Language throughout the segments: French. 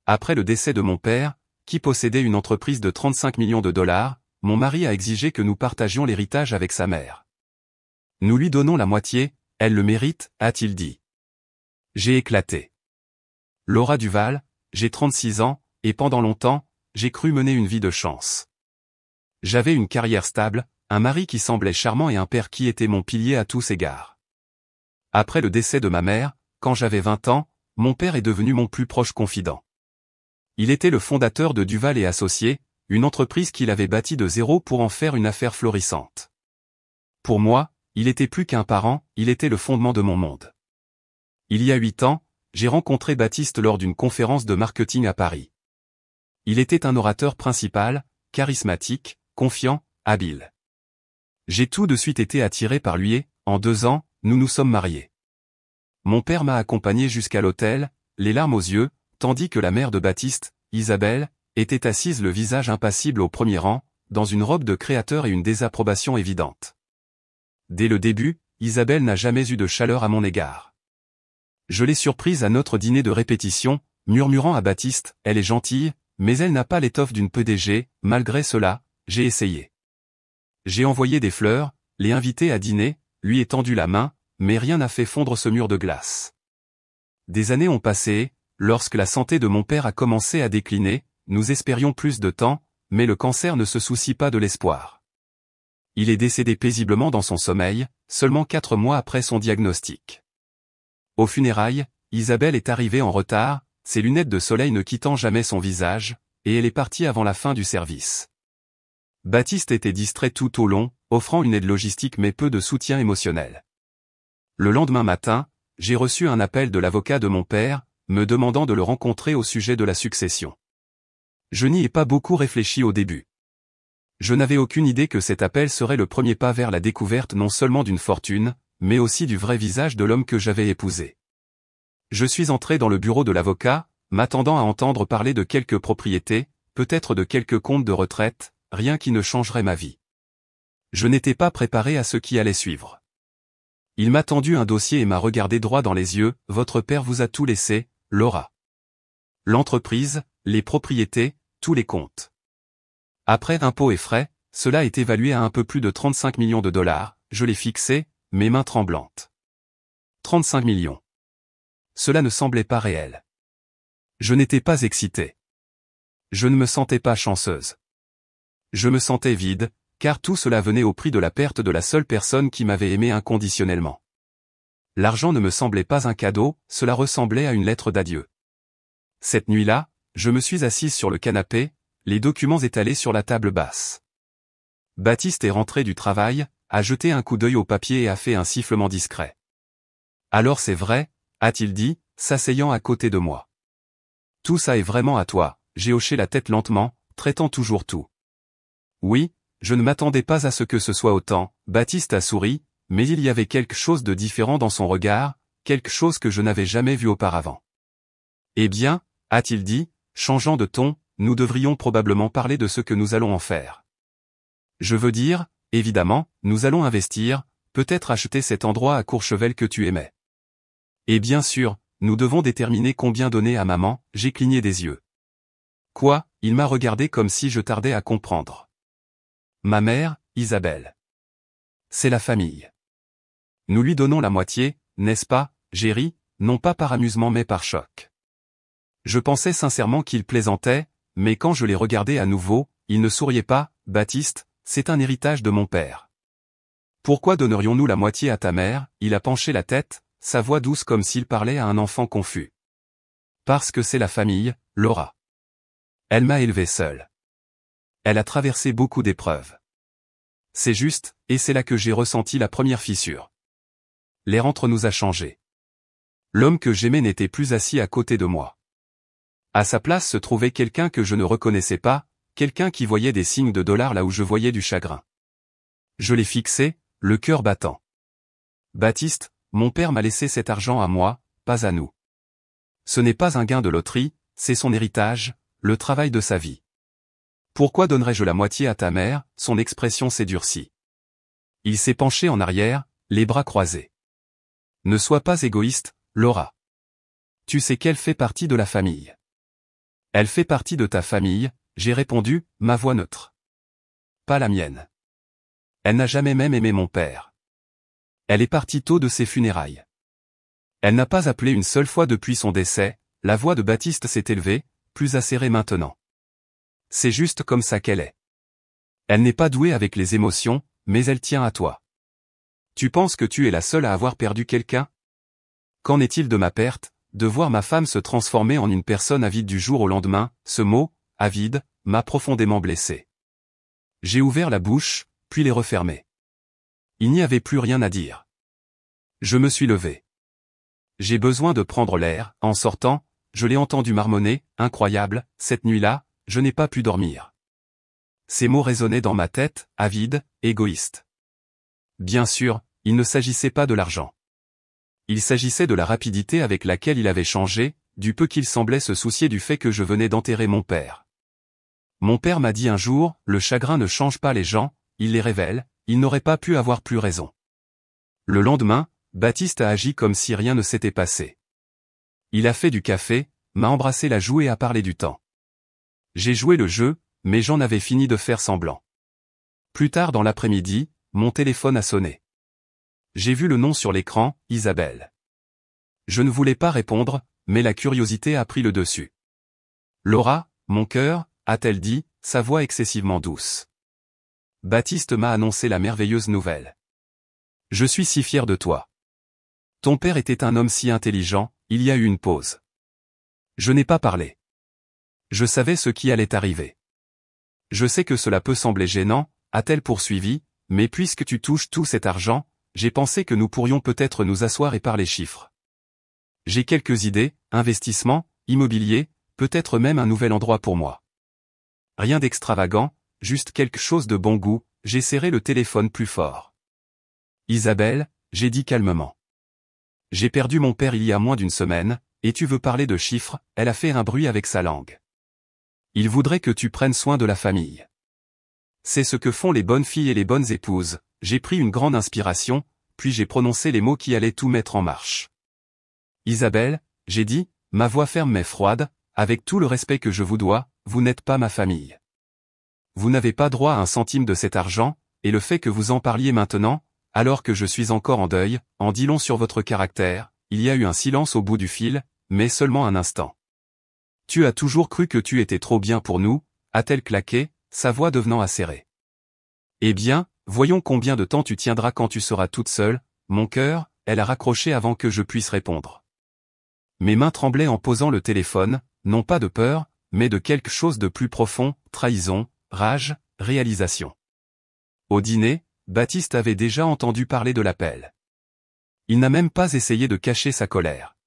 Après le décès de mon père, qui possédait une entreprise de 35 millions de dollars, mon mari a exigé que nous partagions l'héritage avec sa mère. Nous lui donnons la moitié, elle le mérite, a-t-il dit. J'ai éclaté. Laura Duval, j'ai 36 ans, et pendant longtemps, j'ai cru mener une vie de chance. J'avais une carrière stable, un mari qui semblait charmant et un père qui était mon pilier à tous égards. Après le décès de ma mère, quand j'avais 20 ans, mon père est devenu mon plus proche confident. Il était le fondateur de Duval et Associés, une entreprise qu'il avait bâtie de zéro pour en faire une affaire florissante. Pour moi, il était plus qu'un parent, il était le fondement de mon monde. Il y a 8 ans, j'ai rencontré Baptiste lors d'une conférence de marketing à Paris. Il était un orateur principal, charismatique, confiant, habile. J'ai tout de suite été attiré par lui et, en 2 ans, nous nous sommes mariés. Mon père m'a accompagné jusqu'à l'hôtel, les larmes aux yeux, tandis que la mère de Baptiste, Isabelle, était assise le visage impassible au premier rang, dans une robe de créateur et une désapprobation évidente. Dès le début, Isabelle n'a jamais eu de chaleur à mon égard. Je l'ai surprise à notre dîner de répétition, murmurant à Baptiste, elle est gentille, mais elle n'a pas l'étoffe d'une PDG, malgré cela, j'ai essayé. J'ai envoyé des fleurs, l'ai invité à dîner, lui ai tendu la main, mais rien n'a fait fondre ce mur de glace. Des années ont passé, lorsque la santé de mon père a commencé à décliner, nous espérions plus de temps, mais le cancer ne se soucie pas de l'espoir. Il est décédé paisiblement dans son sommeil, seulement 4 mois après son diagnostic. Aux funérailles, Isabelle est arrivée en retard, ses lunettes de soleil ne quittant jamais son visage, et elle est partie avant la fin du service. Baptiste était distrait tout au long, offrant une aide logistique mais peu de soutien émotionnel. Le lendemain matin, j'ai reçu un appel de l'avocat de mon père, me demandant de le rencontrer au sujet de la succession. Je n'y ai pas beaucoup réfléchi au début. Je n'avais aucune idée que cet appel serait le premier pas vers la découverte non seulement d'une fortune, mais aussi du vrai visage de l'homme que j'avais épousé. Je suis entré dans le bureau de l'avocat, m'attendant à entendre parler de quelques propriétés, peut-être de quelques comptes de retraite, rien qui ne changerait ma vie. Je n'étais pas préparé à ce qui allait suivre. Il m'a tendu un dossier et m'a regardé droit dans les yeux, « Votre père vous a tout laissé, Laura. L'entreprise, les propriétés, tous les comptes. Après impôts et frais, cela est évalué à un peu plus de 35 millions de dollars, je l'ai fixé, mes mains tremblantes. 35 millions. Cela ne semblait pas réel. Je n'étais pas excité. Je ne me sentais pas chanceuse. Je me sentais vide, car tout cela venait au prix de la perte de la seule personne qui m'avait aimé inconditionnellement. L'argent ne me semblait pas un cadeau, cela ressemblait à une lettre d'adieu. Cette nuit-là, je me suis assise sur le canapé, les documents étalés sur la table basse. Baptiste est rentré du travail, a jeté un coup d'œil au papier et a fait un sifflement discret. Alors c'est vrai, a-t-il dit, s'asseyant à côté de moi. Tout ça est vraiment à toi, j'ai hoché la tête lentement, traitant toujours tout. Oui, je ne m'attendais pas à ce que ce soit autant, Baptiste a souri, mais il y avait quelque chose de différent dans son regard, quelque chose que je n'avais jamais vu auparavant. Eh bien, a-t-il dit, changeant de ton, nous devrions probablement parler de ce que nous allons en faire. Je veux dire, évidemment, nous allons investir, peut-être acheter cet endroit à Courchevel que tu aimais. Et bien sûr, nous devons déterminer combien donner à maman, j'ai cligné des yeux. Quoi, il m'a regardé comme si je tardais à comprendre. Ma mère, Isabelle. C'est la famille. Nous lui donnons la moitié, n'est-ce pas, j'ai ri, non pas par amusement mais par choc. Je pensais sincèrement qu'il plaisantait, mais quand je l'ai regardé à nouveau, il ne souriait pas, Baptiste, c'est un héritage de mon père. Pourquoi donnerions-nous la moitié à ta mère? Il a penché la tête, sa voix douce comme s'il parlait à un enfant confus. Parce que c'est la famille, Laura. Elle m'a élevé seule. Elle a traversé beaucoup d'épreuves. C'est juste, et c'est là que j'ai ressenti la première fissure. L'air entre nous a changé. L'homme que j'aimais n'était plus assis à côté de moi. À sa place se trouvait quelqu'un que je ne reconnaissais pas, quelqu'un qui voyait des signes de dollars là où je voyais du chagrin. Je l'ai fixé, le cœur battant. Baptiste, mon père m'a laissé cet argent à moi, pas à nous. Ce n'est pas un gain de loterie, c'est son héritage, le travail de sa vie. Pourquoi donnerais-je la moitié à ta mère? Son expression s'est durcie. Il s'est penché en arrière, les bras croisés. Ne sois pas égoïste, Laura. Tu sais qu'elle fait partie de la famille. Elle fait partie de ta famille, j'ai répondu, ma voix neutre. Pas la mienne. Elle n'a jamais même aimé mon père. Elle est partie tôt de ses funérailles. Elle n'a pas appelé une seule fois depuis son décès, la voix de Baptiste s'est élevée, plus acérée maintenant. C'est juste comme ça qu'elle est. Elle n'est pas douée avec les émotions, mais elle tient à toi. Tu penses que tu es la seule à avoir perdu quelqu'un? Qu'en est-il de ma perte, de voir ma femme se transformer en une personne avide du jour au lendemain? Ce mot, avide, m'a profondément blessé. J'ai ouvert la bouche, puis les refermé. Il n'y avait plus rien à dire. Je me suis levé. J'ai besoin de prendre l'air. En sortant, je l'ai entendu marmonner, incroyable, cette nuit-là, je n'ai pas pu dormir. Ces mots résonnaient dans ma tête, avide, égoïste. Bien sûr, il ne s'agissait pas de l'argent. Il s'agissait de la rapidité avec laquelle il avait changé, du peu qu'il semblait se soucier du fait que je venais d'enterrer mon père. Mon père m'a dit un jour, le chagrin ne change pas les gens, il les révèle, il n'aurait pas pu avoir plus raison. Le lendemain, Baptiste a agi comme si rien ne s'était passé. Il a fait du café, m'a embrassé la joue et a parlé du temps. J'ai joué le jeu, mais j'en avais fini de faire semblant. Plus tard dans l'après-midi, mon téléphone a sonné. J'ai vu le nom sur l'écran, Isabelle. Je ne voulais pas répondre, mais la curiosité a pris le dessus. Laura, mon cœur, a-t-elle dit, sa voix excessivement douce. Baptiste m'a annoncé la merveilleuse nouvelle. Je suis si fier de toi. Ton père était un homme si intelligent, il y a eu une pause. Je n'ai pas parlé. Je savais ce qui allait arriver. Je sais que cela peut sembler gênant, a-t-elle poursuivi, mais puisque tu touches tout cet argent, j'ai pensé que nous pourrions peut-être nous asseoir et parler chiffres. J'ai quelques idées, investissement, immobilier, peut-être même un nouvel endroit pour moi. Rien d'extravagant, juste quelque chose de bon goût, j'ai serré le téléphone plus fort. Isabelle, j'ai dit calmement. J'ai perdu mon père il y a moins d'une semaine, et tu veux parler de chiffres, elle a fait un bruit avec sa langue. Il voudrait que tu prennes soin de la famille. C'est ce que font les bonnes filles et les bonnes épouses. J'ai pris une grande inspiration, puis j'ai prononcé les mots qui allaient tout mettre en marche. Isabelle, j'ai dit, ma voix ferme mais froide, avec tout le respect que je vous dois, vous n'êtes pas ma famille. Vous n'avez pas droit à un centime de cet argent, et le fait que vous en parliez maintenant, alors que je suis encore en deuil, en dit long sur votre caractère. Il y a eu un silence au bout du fil, mais seulement un instant. Tu as toujours cru que tu étais trop bien pour nous, a-t-elle claqué, sa voix devenant acérée. Eh bien, voyons combien de temps tu tiendras quand tu seras toute seule, mon cœur, elle a raccroché avant que je puisse répondre. Mes mains tremblaient en posant le téléphone, non pas de peur, mais de quelque chose de plus profond, trahison, rage, réalisation. Au dîner, Baptiste avait déjà entendu parler de l'appel. Il n'a même pas essayé de cacher sa colère.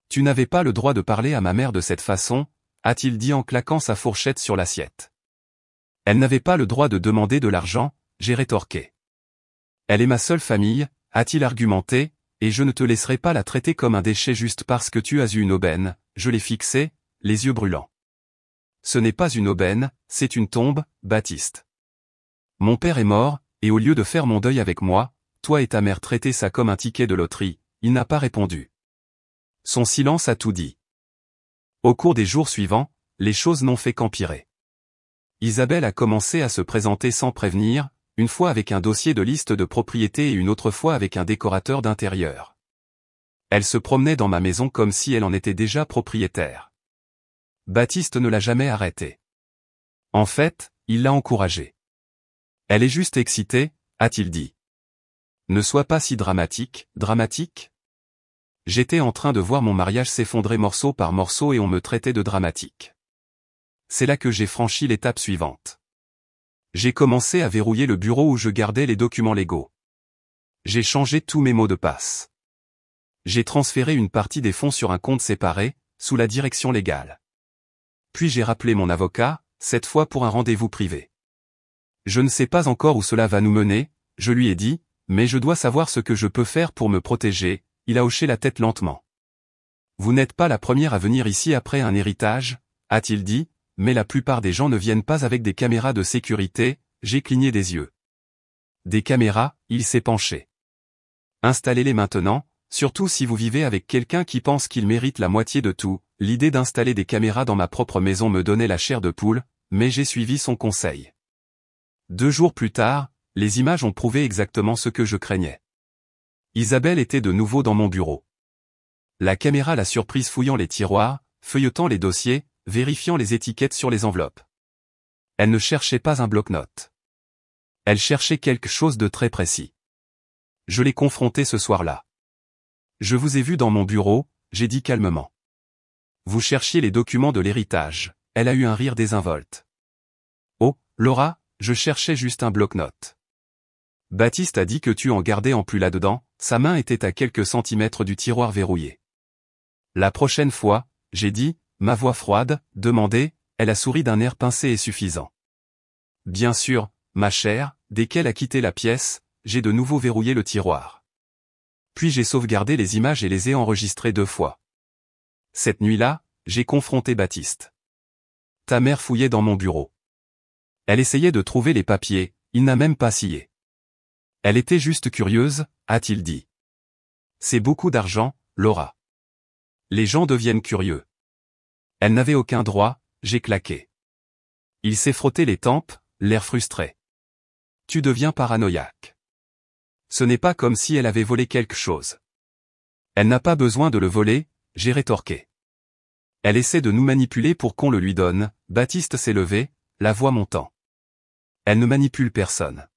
Tu n'avais pas le droit de parler à ma mère de cette façon, a-t-il dit en claquant sa fourchette sur l'assiette. Elle n'avait pas le droit de demander de l'argent, j'ai rétorqué. Elle est ma seule famille, a-t-il argumenté, et je ne te laisserai pas la traiter comme un déchet juste parce que tu as eu une aubaine, je l'ai fixé, les yeux brûlants. Ce n'est pas une aubaine, c'est une tombe, Baptiste. Mon père est mort, et au lieu de faire mon deuil avec moi, toi et ta mère traitez ça comme un ticket de loterie, il n'a pas répondu. Son silence a tout dit. Au cours des jours suivants, les choses n'ont fait qu'empirer. Isabelle a commencé à se présenter sans prévenir, une fois avec un dossier de liste de propriété et une autre fois avec un décorateur d'intérieur. Elle se promenait dans ma maison comme si elle en était déjà propriétaire. Baptiste ne l'a jamais arrêtée. En fait, il l'a encouragée. Elle est juste excitée, a-t-il dit. Ne sois pas si dramatique, dramatique. J'étais en train de voir mon mariage s'effondrer morceau par morceau et on me traitait de dramatique. C'est là que j'ai franchi l'étape suivante. J'ai commencé à verrouiller le bureau où je gardais les documents légaux. J'ai changé tous mes mots de passe. J'ai transféré une partie des fonds sur un compte séparé, sous la direction légale. Puis j'ai rappelé mon avocat, cette fois pour un rendez-vous privé. Je ne sais pas encore où cela va nous mener, je lui ai dit, mais je dois savoir ce que je peux faire pour me protéger, il a hoché la tête lentement. Vous n'êtes pas la première à venir ici après un héritage, a-t-il dit, mais la plupart des gens ne viennent pas avec des caméras de sécurité, j'ai cligné des yeux. Des caméras, il s'est penché. Installez-les maintenant, surtout si vous vivez avec quelqu'un qui pense qu'il mérite la moitié de tout, l'idée d'installer des caméras dans ma propre maison me donnait la chair de poule, mais j'ai suivi son conseil. 2 jours plus tard, les images ont prouvé exactement ce que je craignais. Isabelle était de nouveau dans mon bureau. La caméra l'a surprise fouillant les tiroirs, feuilletant les dossiers, vérifiant les étiquettes sur les enveloppes. Elle ne cherchait pas un bloc-notes. Elle cherchait quelque chose de très précis. Je l'ai confrontée ce soir-là. Je vous ai vu dans mon bureau, j'ai dit calmement. Vous cherchiez les documents de l'héritage. Elle a eu un rire désinvolte. Oh, Laura, je cherchais juste un bloc-notes. Baptiste a dit que tu en gardais en plus là-dedans, sa main était à quelques centimètres du tiroir verrouillé. La prochaine fois, j'ai dit, ma voix froide, demandée, elle a souri d'un air pincé et suffisant. Bien sûr, ma chère, dès qu'elle a quitté la pièce, j'ai de nouveau verrouillé le tiroir. Puis j'ai sauvegardé les images et les ai enregistrées 2 fois. Cette nuit-là, j'ai confronté Baptiste. Ta mère fouillait dans mon bureau. Elle essayait de trouver les papiers, il n'a même pas scié. Elle était juste curieuse, a-t-il dit. C'est beaucoup d'argent, Laura. Les gens deviennent curieux. Elle n'avait aucun droit, j'ai claqué. Il s'est frotté les tempes, l'air frustré. Tu deviens paranoïaque. Ce n'est pas comme si elle avait volé quelque chose. Elle n'a pas besoin de le voler, j'ai rétorqué. Elle essaie de nous manipuler pour qu'on le lui donne, Baptiste s'est levé, la voix montant. Elle ne manipule personne.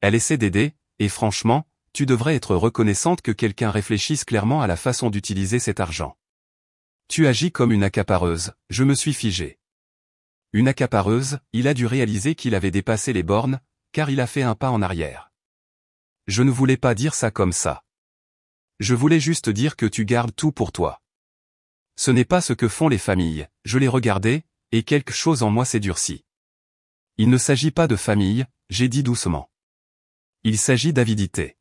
Elle essaie d'aider, et franchement, tu devrais être reconnaissante que quelqu'un réfléchisse clairement à la façon d'utiliser cet argent. Tu agis comme une accapareuse, je me suis figé. Une accapareuse, il a dû réaliser qu'il avait dépassé les bornes, car il a fait un pas en arrière. Je ne voulais pas dire ça comme ça. Je voulais juste dire que tu gardes tout pour toi. Ce n'est pas ce que font les familles, je l'ai regardé, et quelque chose en moi s'est durci. Il ne s'agit pas de famille, j'ai dit doucement. Il s'agit d'avidité.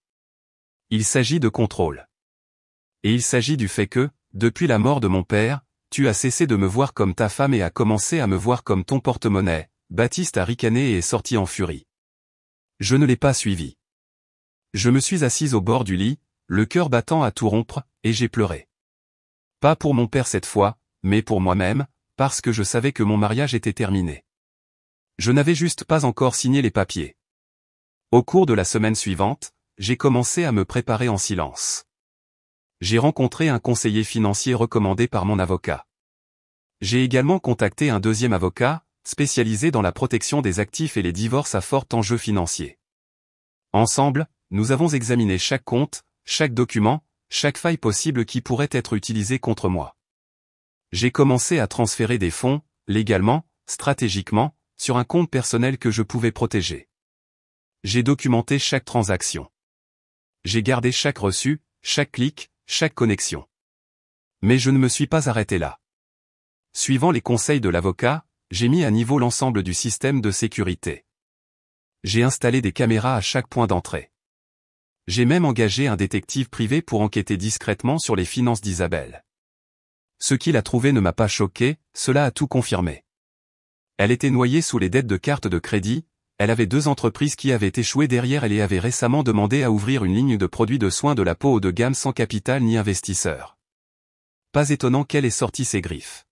Il s'agit de contrôle. Et il s'agit du fait que, depuis la mort de mon père, tu as cessé de me voir comme ta femme et as commencé à me voir comme ton porte-monnaie. Baptiste a ricané et est sorti en furie. Je ne l'ai pas suivi. Je me suis assise au bord du lit, le cœur battant à tout rompre, et j'ai pleuré. Pas pour mon père cette fois, mais pour moi-même, parce que je savais que mon mariage était terminé. Je n'avais juste pas encore signé les papiers. Au cours de la semaine suivante, j'ai commencé à me préparer en silence. J'ai rencontré un conseiller financier recommandé par mon avocat. J'ai également contacté un deuxième avocat, spécialisé dans la protection des actifs et les divorces à fort enjeu financier. Ensemble, nous avons examiné chaque compte, chaque document, chaque faille possible qui pourrait être utilisée contre moi. J'ai commencé à transférer des fonds, légalement, stratégiquement, sur un compte personnel que je pouvais protéger. J'ai documenté chaque transaction. J'ai gardé chaque reçu, chaque clic, chaque connexion. Mais je ne me suis pas arrêté là. Suivant les conseils de l'avocat, j'ai mis à niveau l'ensemble du système de sécurité. J'ai installé des caméras à chaque point d'entrée. J'ai même engagé un détective privé pour enquêter discrètement sur les finances d'Isabelle. Ce qu'il a trouvé ne m'a pas choqué, cela a tout confirmé. Elle était noyée sous les dettes de cartes de crédit, elle avait 2 entreprises qui avaient échoué derrière elle et avait récemment demandé à ouvrir une ligne de produits de soins de la peau haut de gamme sans capital ni investisseur. Pas étonnant qu'elle ait sorti ses griffes.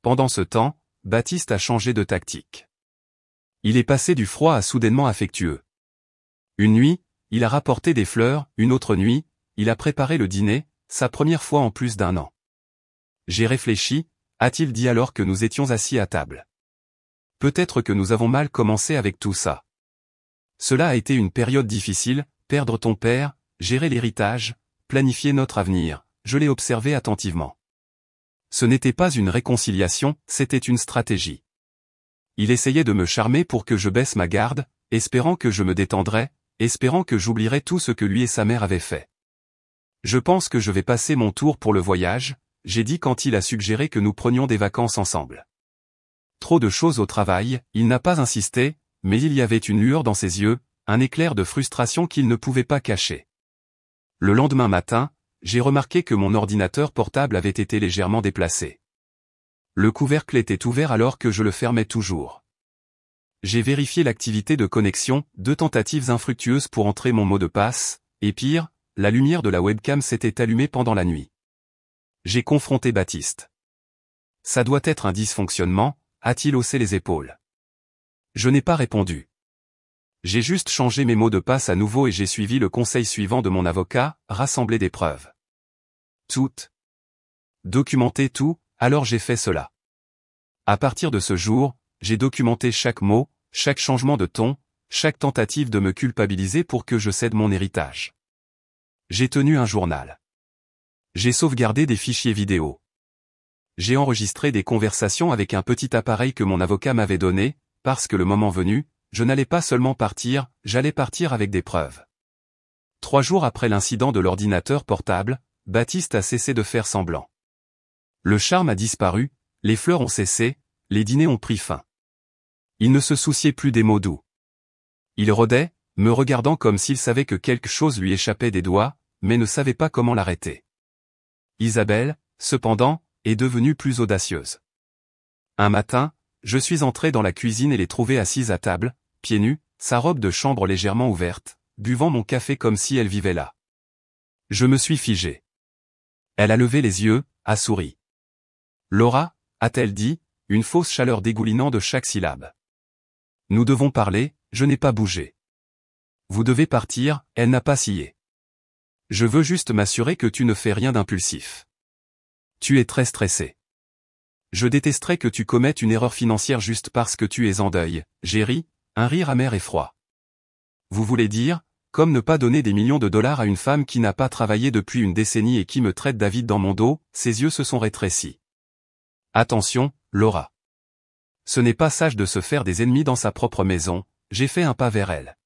Pendant ce temps, Baptiste a changé de tactique. Il est passé du froid à soudainement affectueux. Une nuit, il a rapporté des fleurs, une autre nuit, il a préparé le dîner, sa première fois en plus d'1 an. J'ai réfléchi, a-t-il dit alors que nous étions assis à table. Peut-être que nous avons mal commencé avec tout ça. Cela a été une période difficile, perdre ton père, gérer l'héritage, planifier notre avenir, je l'ai observé attentivement. Ce n'était pas une réconciliation, c'était une stratégie. Il essayait de me charmer pour que je baisse ma garde, espérant que je me détendrais, espérant que j'oublierais tout ce que lui et sa mère avaient fait. Je pense que je vais passer mon tour pour le voyage, j'ai dit quand il a suggéré que nous prenions des vacances ensemble. Trop de choses au travail, il n'a pas insisté, mais il y avait une lueur dans ses yeux, un éclair de frustration qu'il ne pouvait pas cacher. Le lendemain matin, j'ai remarqué que mon ordinateur portable avait été légèrement déplacé. Le couvercle était ouvert alors que je le fermais toujours. J'ai vérifié l'activité de connexion, 2 tentatives infructueuses pour entrer mon mot de passe, et pire, la lumière de la webcam s'était allumée pendant la nuit. J'ai confronté Baptiste. Ça doit être un dysfonctionnement, a-t-il haussé les épaules. Je n'ai pas répondu. J'ai juste changé mes mots de passe à nouveau et j'ai suivi le conseil suivant de mon avocat, rassembler des preuves. Toutes. Documenter tout, alors j'ai fait cela. À partir de ce jour, j'ai documenté chaque mot, chaque changement de ton, chaque tentative de me culpabiliser pour que je cède mon héritage. J'ai tenu un journal. J'ai sauvegardé des fichiers vidéo. J'ai enregistré des conversations avec un petit appareil que mon avocat m'avait donné, parce que le moment venu, je n'allais pas seulement partir, j'allais partir avec des preuves. 3 jours après l'incident de l'ordinateur portable, Baptiste a cessé de faire semblant. Le charme a disparu, les fleurs ont cessé, les dîners ont pris fin. Il ne se souciait plus des mots doux. Il rôdait, me regardant comme s'il savait que quelque chose lui échappait des doigts, mais ne savait pas comment l'arrêter. Isabelle, cependant, est devenue plus audacieuse. Un matin, je suis entré dans la cuisine et l'ai trouvée assise à table, pieds nus, sa robe de chambre légèrement ouverte, buvant mon café comme si elle vivait là. Je me suis figé. Elle a levé les yeux, a souri. Laura, a-t-elle dit, une fausse chaleur dégoulinant de chaque syllabe. Nous devons parler, je n'ai pas bougé. Vous devez partir, elle n'a pas scié. Je veux juste m'assurer que tu ne fais rien d'impulsif. Tu es très stressé. Je détesterais que tu commettes une erreur financière juste parce que tu es en deuil, j'ai ri, un rire amer et froid. Vous voulez dire, comme ne pas donner des millions de dollars à une femme qui n'a pas travaillé depuis une décennie et qui me traite David dans mon dos, ses yeux se sont rétrécis. Attention, Laura. Ce n'est pas sage de se faire des ennemis dans sa propre maison, j'ai fait un pas vers elle.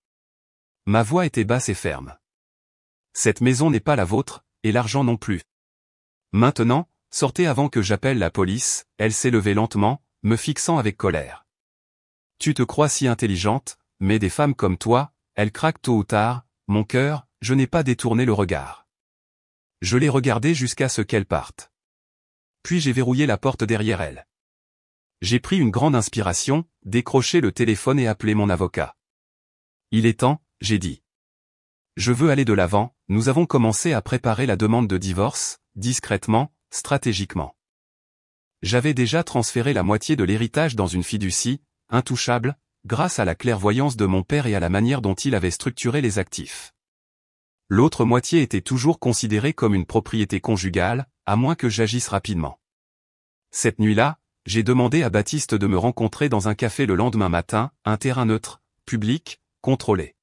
Ma voix était basse et ferme. Cette maison n'est pas la vôtre, et l'argent non plus. Maintenant, sortez avant que j'appelle la police, elle s'est levée lentement, me fixant avec colère. Tu te crois si intelligente, mais des femmes comme toi, elles craquent tôt ou tard, mon cœur, je n'ai pas détourné le regard. Je l'ai regardée jusqu'à ce qu'elle parte. Puis j'ai verrouillé la porte derrière elle. J'ai pris une grande inspiration, décroché le téléphone et appelé mon avocat. Il est temps, j'ai dit. Je veux aller de l'avant, nous avons commencé à préparer la demande de divorce, discrètement, stratégiquement. J'avais déjà transféré la moitié de l'héritage dans une fiducie, intouchable, grâce à la clairvoyance de mon père et à la manière dont il avait structuré les actifs. L'autre moitié était toujours considérée comme une propriété conjugale, à moins que j'agisse rapidement. Cette nuit-là, j'ai demandé à Baptiste de me rencontrer dans un café le lendemain matin, un terrain neutre, public, contrôlé.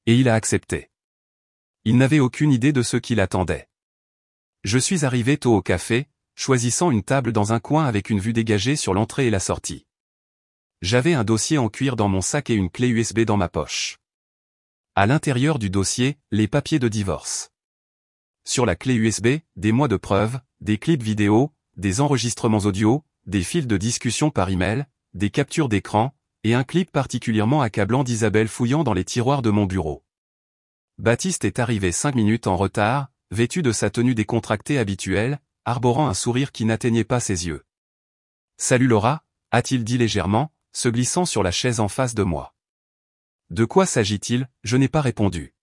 Et il a accepté. Il n'avait aucune idée de ce qui l'attendait. Je suis arrivé tôt au café, choisissant une table dans un coin avec une vue dégagée sur l'entrée et la sortie. J'avais un dossier en cuir dans mon sac et une clé USB dans ma poche. À l'intérieur du dossier, les papiers de divorce. Sur la clé USB, des mois de preuves, des clips vidéo, des enregistrements audio, des fils de discussion par email, des captures d'écran, et un clip particulièrement accablant d'Isabelle fouillant dans les tiroirs de mon bureau. Baptiste est arrivé 5 minutes en retard, vêtu de sa tenue décontractée habituelle, arborant un sourire qui n'atteignait pas ses yeux. « Salut Laura » a-t-il dit légèrement, se glissant sur la chaise en face de moi. De quoi s'agit-il? Je n'ai pas répondu.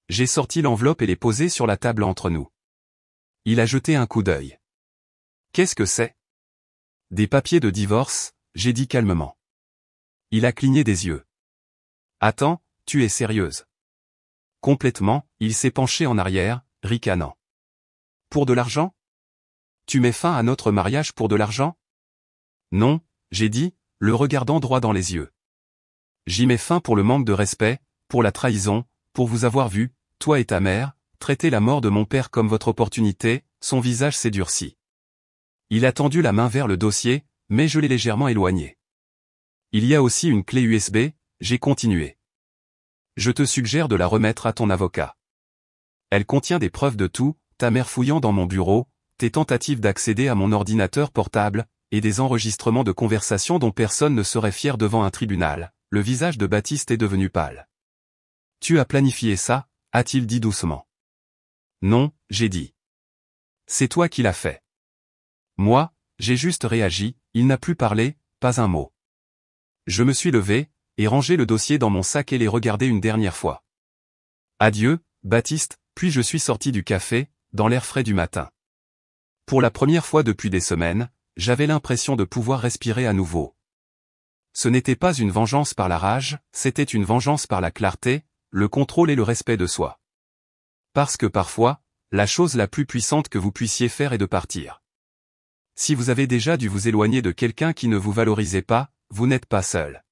J'ai sorti l'enveloppe et l'ai posée sur la table entre nous. Il a jeté un coup d'œil. Qu'est-ce que c'est? Des papiers de divorce, j'ai dit calmement. Il a cligné des yeux. Attends, tu es sérieuse? Complètement, il s'est penché en arrière, ricanant. Pour de l'argent? Tu mets fin à notre mariage pour de l'argent? Non, j'ai dit, le regardant droit dans les yeux. J'y mets fin pour le manque de respect, pour la trahison, pour vous avoir vu, toi et ta mère, traiter la mort de mon père comme votre opportunité, son visage s'est durci. Il a tendu la main vers le dossier, mais je l'ai légèrement éloigné. Il y a aussi une clé USB, j'ai continué. Je te suggère de la remettre à ton avocat. Elle contient des preuves de tout, ta mère fouillant dans mon bureau, tes tentatives d'accéder à mon ordinateur portable, et des enregistrements de conversations dont personne ne serait fier devant un tribunal. Le visage de Baptiste est devenu pâle. Tu as planifié ça, a-t-il dit doucement. Non, j'ai dit. C'est toi qui l'as fait. Moi, j'ai juste réagi, il n'a plus parlé, pas un mot. Je me suis levé, et rangé le dossier dans mon sac et l'ai regardé une dernière fois. Adieu, Baptiste, puis je suis sorti du café, dans l'air frais du matin. Pour la première fois depuis des semaines, j'avais l'impression de pouvoir respirer à nouveau. Ce n'était pas une vengeance par la rage, c'était une vengeance par la clarté, le contrôle et le respect de soi. Parce que parfois, la chose la plus puissante que vous puissiez faire est de partir. Si vous avez déjà dû vous éloigner de quelqu'un qui ne vous valorisait pas, vous n'êtes pas seul.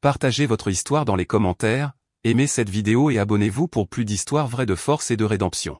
Partagez votre histoire dans les commentaires, aimez cette vidéo et abonnez-vous pour plus d'histoires vraies de force et de rédemption.